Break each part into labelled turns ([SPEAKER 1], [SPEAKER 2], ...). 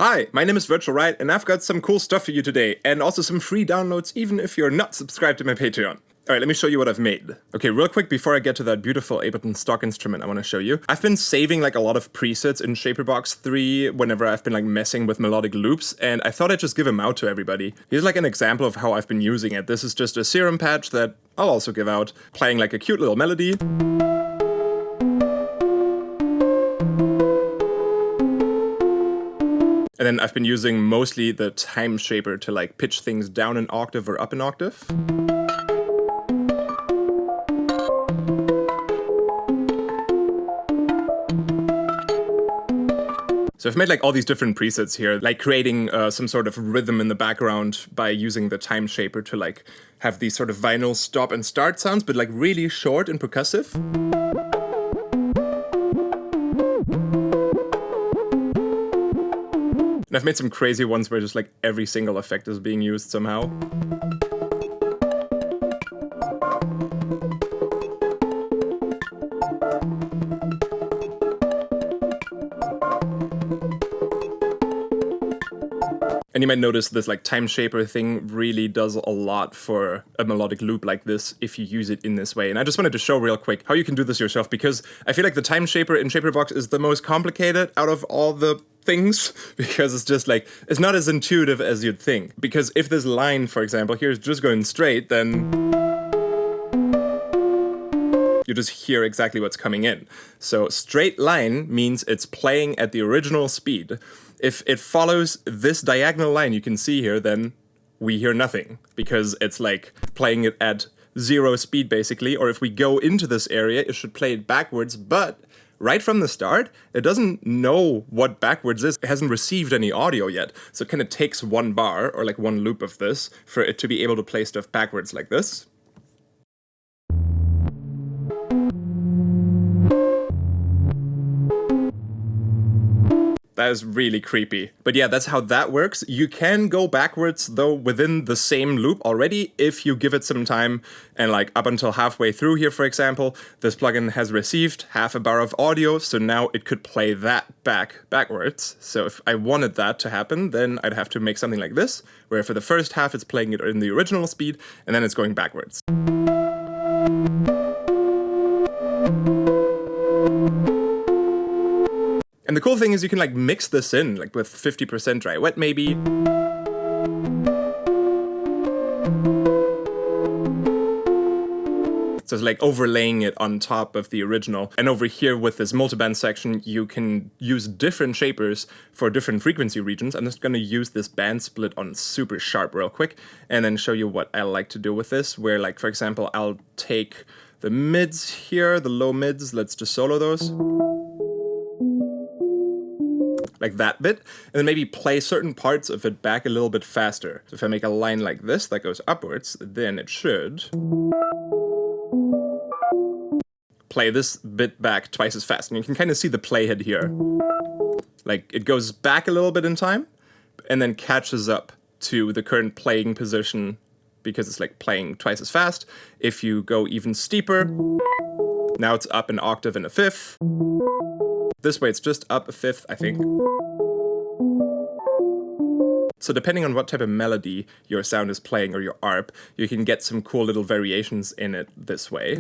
[SPEAKER 1] Hi, my name is Virtual Riot, and I've got some cool stuff for you today, and also some free downloads even if you're not subscribed to my Patreon. Alright, let me show you what I've made. Okay, real quick before I get to that beautiful Ableton stock instrument I want to show you. I've been saving like a lot of presets in ShaperBox 3 whenever I've been like messing with melodic loops, and I thought I'd just give them out to everybody. Here's like an example of how I've been using it. This is just a serum patch that I'll also give out, playing like a cute little melody. And then I've been using mostly the time shaper to like pitch things down an octave or up an octave. So I've made like all these different presets here, like creating some sort of rhythm in the background by using the time shaper to like have these sort of vinyl stop and start sounds, but like really short and percussive. And I've made some crazy ones where just like every single effect is being used somehow. And you might notice this like time shaper thing really does a lot for a melodic loop like this if you use it in this way. And I just wanted to show real quick how you can do this yourself, because I feel like the time shaper in ShaperBox is the most complicated out of all the things, because it's just like, it's not as intuitive as you'd think. Because if this line, for example, here is just going straight, then you just hear exactly what's coming in. So straight line means it's playing at the original speed. If it follows this diagonal line you can see here, then we hear nothing, because it's like playing it at 0 speed basically. Or if we go into this area, it should play it backwards, but right from the start, it doesn't know what backwards is. It hasn't received any audio yet. So it kind of takes one bar, or like one loop of this, for it to be able to play stuff backwards like this. That is really creepy. But yeah, that's how that works. You can go backwards though within the same loop already if you give it some time, and like up until halfway through here, for example, this plugin has received half a bar of audio, so now it could play that backwards. So if I wanted that to happen, then I'd have to make something like this, where for the first half it's playing it in the original speed, and then it's going backwards. And the cool thing is you can like mix this in, like with 50% dry wet maybe. So it's like overlaying it on top of the original. And over here with this multiband section, you can use different shapers for different frequency regions. I'm just gonna use this band split on super sharp real quick, and then show you what I like to do with this, where like, for example, I'll take the mids here, the low mids, let's just solo those. Like that bit, and then maybe play certain parts of it back a little bit faster. So if I make a line like this that goes upwards, then it should play this bit back twice as fast. And you can kind of see the playhead here. Like it goes back a little bit in time, and then catches up to the current playing position because it's like playing twice as fast. If you go even steeper, now it's up an octave and a fifth. This way it's just up a fifth, I think. So depending on what type of melody your sound is playing, or your ARP, you can get some cool little variations in it this way.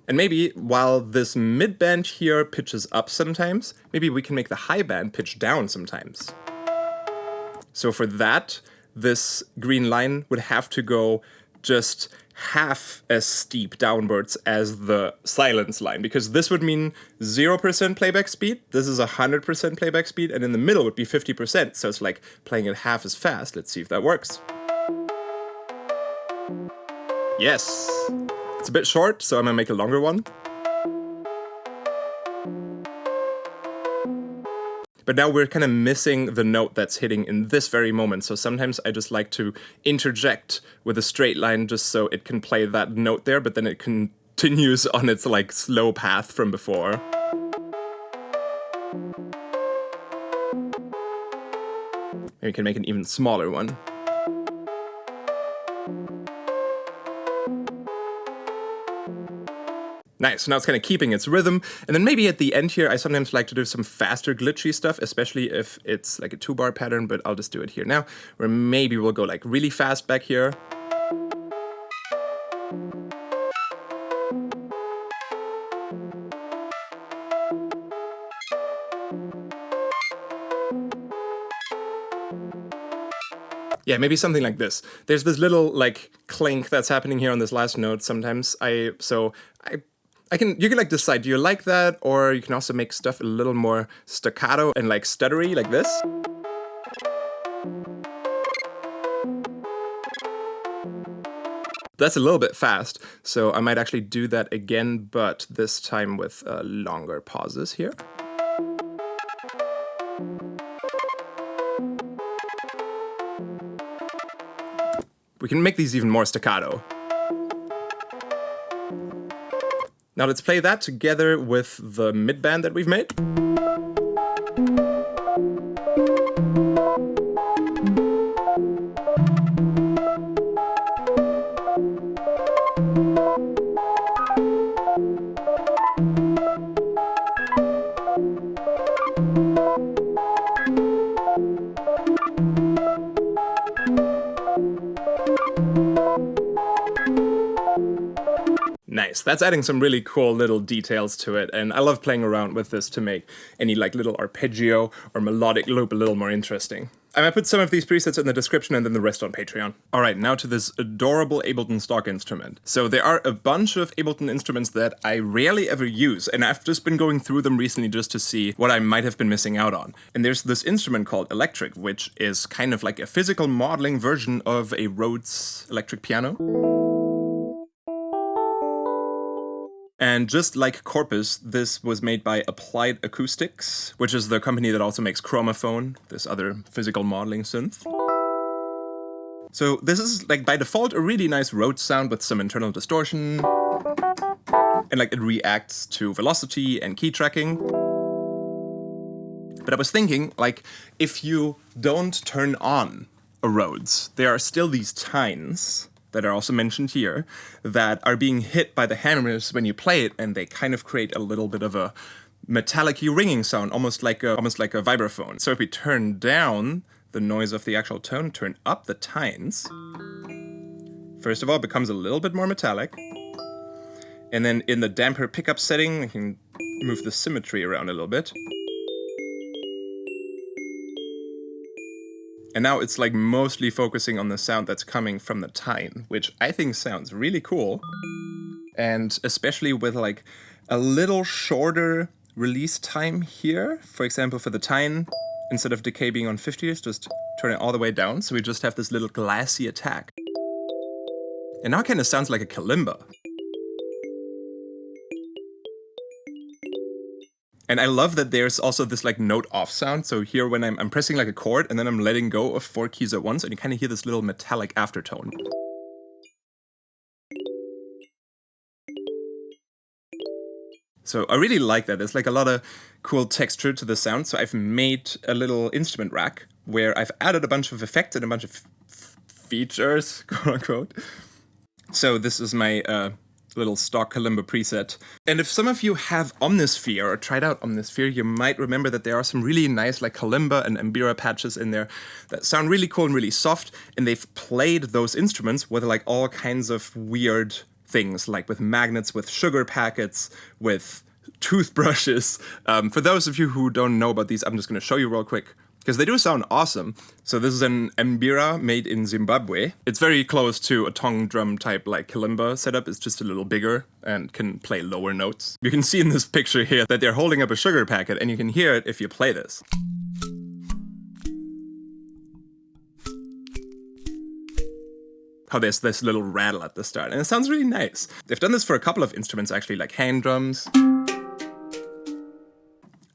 [SPEAKER 1] And maybe while this mid band here pitches up sometimes, maybe we can make the high band pitch down sometimes. So for that, this green line would have to go just half as steep downwards as the silence line, because this would mean 0% playback speed, this is 100% playback speed, and in the middle would be 50%, so it's like playing it half as fast. Let's see if that works. Yes! It's a bit short, so I'm gonna make a longer one. But now we're kind of missing the note that's hitting in this very moment, so sometimes I just like to interject with a straight line just so it can play that note there, but then it continues on its like slow path from before. Maybe we can make an even smaller one. Nice, now it's kind of keeping its rhythm. And then maybe at the end here, I sometimes like to do some faster glitchy stuff, especially if it's like a 2-bar pattern, but I'll just do it here now, where maybe we'll go like really fast back here. Yeah, maybe something like this. There's this little like clink that's happening here on this last note sometimes. You can like decide, do you like that? Or you can also make stuff a little more staccato and like stuttery like this. That's a little bit fast, so I might actually do that again, but this time with longer pauses here. We can make these even more staccato. Now let's play that together with the mid-band that we've made. Nice, that's adding some really cool little details to it, and I love playing around with this to make any like little arpeggio or melodic loop a little more interesting. I might put some of these presets in the description and then the rest on Patreon. Alright, now to this adorable Ableton stock instrument. So there are a bunch of Ableton instruments that I rarely ever use, and I've just been going through them recently just to see what I might have been missing out on. And there's this instrument called Electric, which is kind of like a physical modeling version of a Rhodes electric piano. And just like Corpus, this was made by Applied Acoustics, which is the company that also makes Chromaphone, this other physical modeling synth. So this is, like, by default, a really nice Rhodes sound with some internal distortion. And, like, it reacts to velocity and key tracking. But I was thinking, like, if you don't turn on a Rhodes, there are still these tines that are also mentioned here, that are being hit by the hammers when you play it, and they kind of create a little bit of a metallic-y ringing sound, almost like a vibraphone. So if we turn down the noise of the actual tone, turn up the tines, first of all, it becomes a little bit more metallic. And then in the damper pickup setting, we can move the symmetry around a little bit. And now it's like mostly focusing on the sound that's coming from the tine, which I think sounds really cool. And especially with like a little shorter release time here. For example, for the tine, instead of decay being on 50, just turn it all the way down. So we just have this little glassy attack. And now it kind of sounds like a kalimba. And I love that there's also this like note off sound. So here when I'm pressing like a chord and then I'm letting go of 4 keys at once, and you kind of hear this little metallic aftertone. So I really like that. There's like a lot of cool texture to the sound. So I've made a little instrument rack where I've added a bunch of effects and a bunch of features, quote unquote. So this is my little stock Kalimba preset. And if some of you have Omnisphere or tried out Omnisphere, you might remember that there are some really nice like Kalimba and Mbira patches in there that sound really cool and really soft, and they've played those instruments with like all kinds of weird things, like with magnets, with sugar packets, with toothbrushes. For those of you who don't know about these, I'm just going to show you real quick, because they do sound awesome. So this is an Mbira made in Zimbabwe. It's very close to a tongue drum type like Kalimba setup. It's just a little bigger and can play lower notes. You can see in this picture here that they're holding up a sugar packet, and you can hear it if you play this. How there's this little rattle at the start, and it sounds really nice. They've done this for a couple of instruments actually, like hand drums,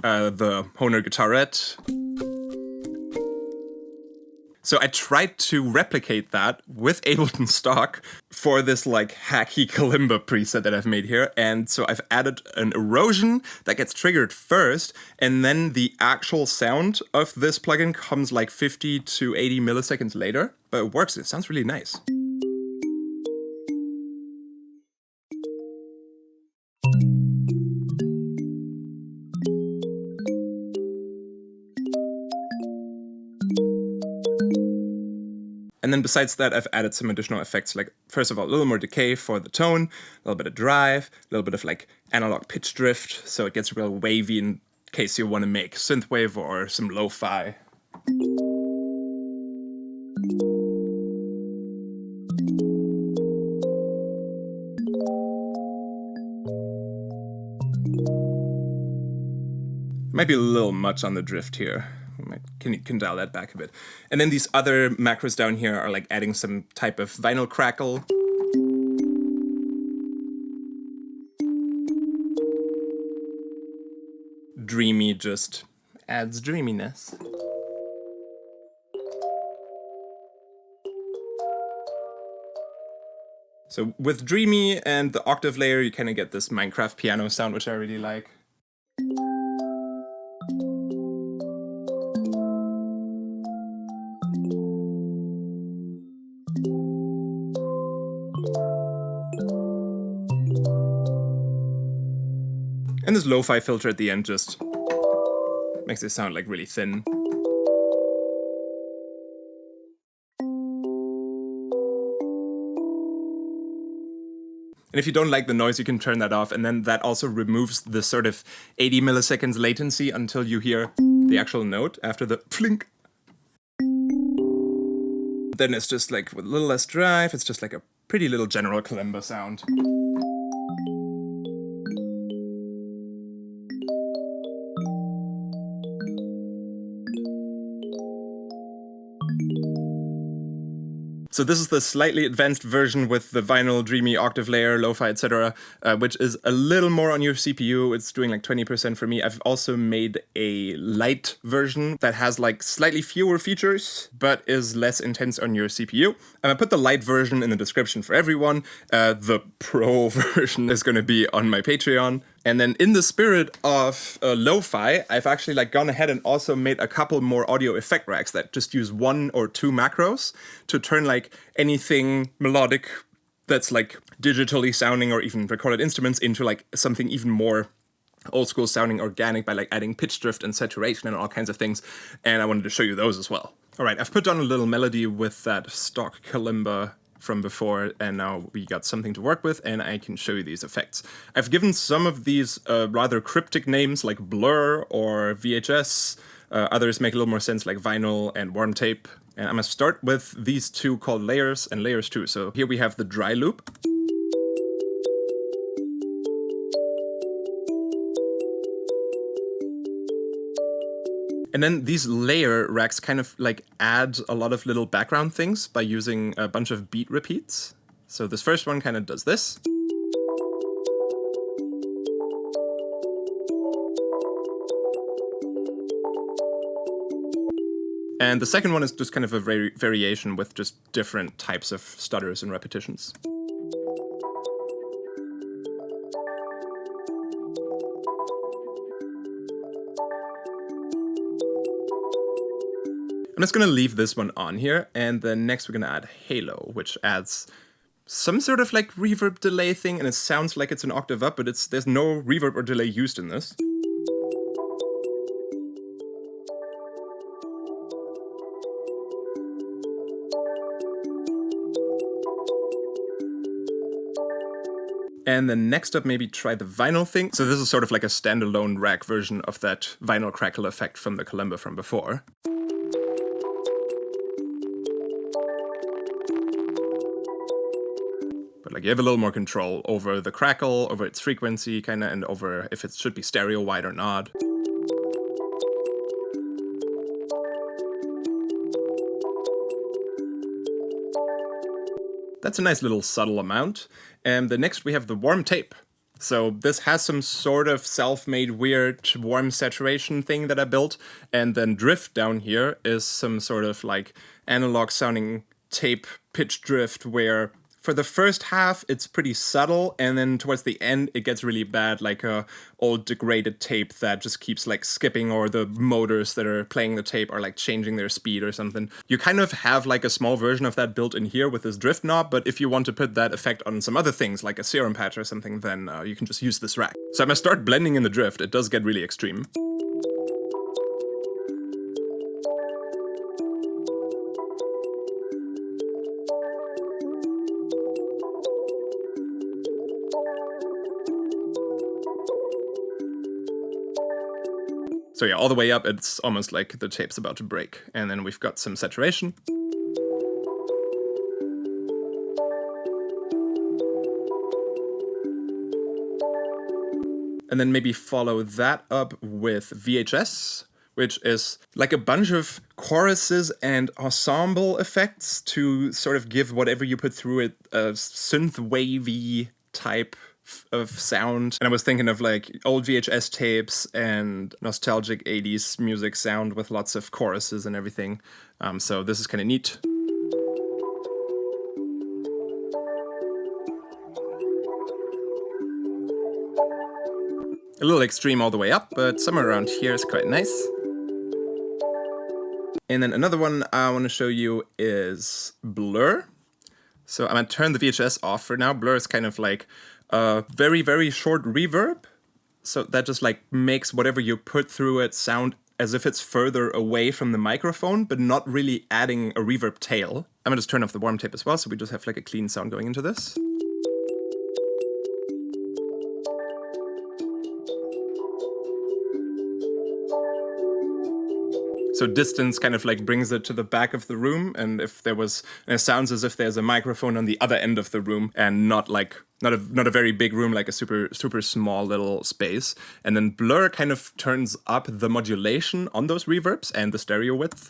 [SPEAKER 1] the Hohner guitarette. So I tried to replicate that with Ableton stock for this like hacky Kalimba preset that I've made here. And so I've added an erosion that gets triggered first, and then the actual sound of this plugin comes like 50 to 80 milliseconds later. But it works, it sounds really nice. And then besides that, I've added some additional effects, like first of all, a little more decay for the tone, a little bit of drive, a little bit of like analog pitch drift, so it gets real wavy in case you want to make synthwave or some lo-fi. Might be a little much on the drift here. Can dial that back a bit. And then these other macros down here are like adding some type of vinyl crackle. Dreamy just adds dreaminess. So with Dreamy and the octave layer, you kind of get this Minecraft piano sound, which I really like. And this lo-fi filter at the end just makes it sound like really thin. And if you don't like the noise, you can turn that off, and then that also removes the sort of 80 milliseconds latency until you hear the actual note after the flink. Then it's just like with a little less drive, it's just like a pretty little general kalimba sound. So this is the slightly advanced version with the vinyl, dreamy, octave layer, lo-fi, etc., which is a little more on your CPU. It's doing like 20% for me. I've also made a light version that has like slightly fewer features, but is less intense on your CPU. And I put the light version in the description for everyone. The pro version is going to be on my Patreon. And then in the spirit of lo-fi, I've actually like gone ahead and also made a couple more audio effect racks that just use 1 or 2 macros to turn like anything melodic that's like digitally sounding or even recorded instruments into like something even more old school sounding organic by like adding pitch drift and saturation and all kinds of things. And I wanted to show you those as well. All right, I've put down a little melody with that stock kalimba from before, and now we got something to work with, and I can show you these effects. I've given some of these rather cryptic names like Blur or VHS. Others make a little more sense like Vinyl and Warm Tape. And I'm gonna start with these two called Layers and Layers 2. So here we have the dry loop. And then these layer racks kind of like add a lot of little background things by using a bunch of beat repeats. So this first one kind of does this. And the second one is just kind of a variation with just different types of stutters and repetitions. I'm just going to leave this one on here, and then next we're going to add Halo, which adds some sort of like reverb delay thing, and it sounds like it's an octave up, but there's no reverb or delay used in this. And then next up, maybe try the vinyl thing. So this is sort of like a standalone rack version of that vinyl crackle effect from the Kalimba from before. But like you have a little more control over the crackle, over its frequency, kind of, and over if it should be stereo wide or not. That's a nice little subtle amount. And the next we have the warm tape. So this has some sort of self-made weird warm saturation thing that I built. And then drift down here is some sort of like analog sounding tape pitch drift where for the first half it's pretty subtle, and then towards the end it gets really bad, like a old degraded tape that just keeps like skipping, or the motors that are playing the tape are like changing their speed or something. You kind of have like a small version of that built in here with this drift knob, but if you want to put that effect on some other things like a serum patch or something, then you can just use this rack. So I'm gonna start blending in the drift. It does get really extreme. So yeah, all the way up, it's almost like the tape's about to break. And then we've got some saturation. And then maybe follow that up with VHS, which is like a bunch of choruses and ensemble effects to sort of give whatever you put through it a synth wavy type of sound. And I was thinking of like old VHS tapes and nostalgic 80s music sound with lots of choruses and everything. So this is kind of neat. A little extreme all the way up, but somewhere around here is quite nice. And then another one I want to show you is blur. So I'm going to turn the VHS off for now. Blur is kind of like a very, very short reverb. So that just like makes whatever you put through it sound as if it's further away from the microphone, but not really adding a reverb tail. I'm going to just turn off the warm tape as well, so we just have like a clean sound going into this. So distance kind of like brings it to the back of the room, and if there was, and it sounds as if there's a microphone on the other end of the room, and not a very big room, like a super small little space. And then blur kind of turns up the modulation on those reverbs and the stereo width.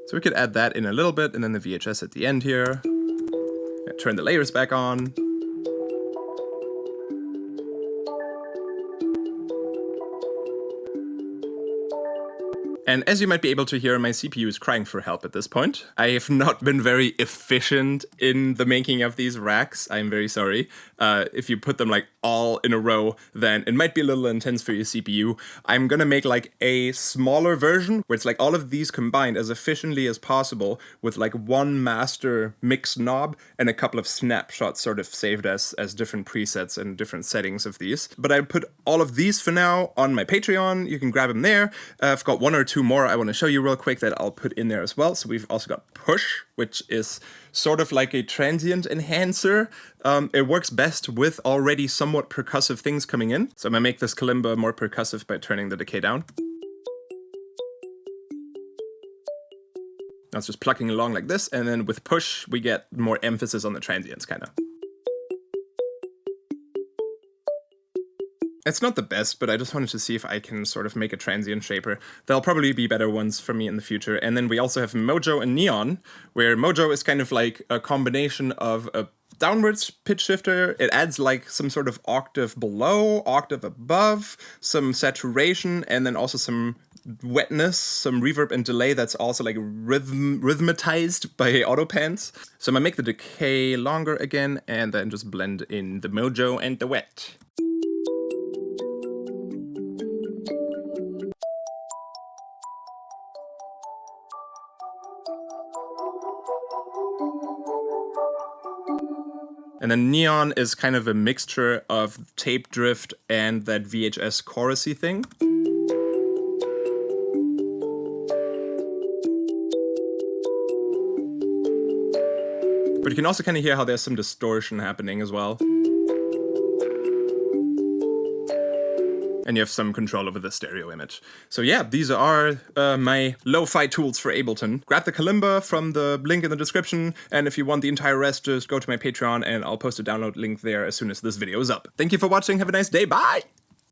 [SPEAKER 1] So we could add that in a little bit, and then the VHS at the end here. Turn the layers back on. And as you might be able to hear, my CPU is crying for help at this point. I have not been very efficient in the making of these racks. I'm very sorry. If you put them like all in a row, then it might be a little intense for your CPU. I'm gonna make like a smaller version where it's like all of these combined as efficiently as possible with like one master mix knob and a couple of snapshots sort of saved as different presets and different settings of these. But I put all of these for now on my Patreon. You can grab them there. I've got one or two more I want to show you real quick that I'll put in there as well. So we've also got push, which is sort of like a transient enhancer. It works best with already somewhat percussive things coming in. So I'm gonna make this kalimba more percussive by turning the decay down. That's just plucking along like this, and then with push we get more emphasis on the transients kind of. It's not the best, but I just wanted to see if I can sort of make a transient shaper. There'll probably be better ones for me in the future. And then we also have MOJO and Neon, where MOJO is kind of like a combination of a downwards pitch shifter. It adds like some sort of octave below, octave above, some saturation, and then also some wetness, some reverb and delay that's also like rhythmatized by auto pans. So I'm gonna make the decay longer again, and then just blend in the MOJO and the wet. And then Neon is kind of a mixture of tape drift and that VHS chorusy thing. But you can also kind of hear how there's some distortion happening as well. And you have some control over the stereo image. So yeah, these are my lo-fi tools for Ableton. Grab the Kalimba from the link in the description, and if you want the entire rest, just go to my Patreon and I'll post a download link there as soon as this video is up. Thank you for watching, have a nice day, bye!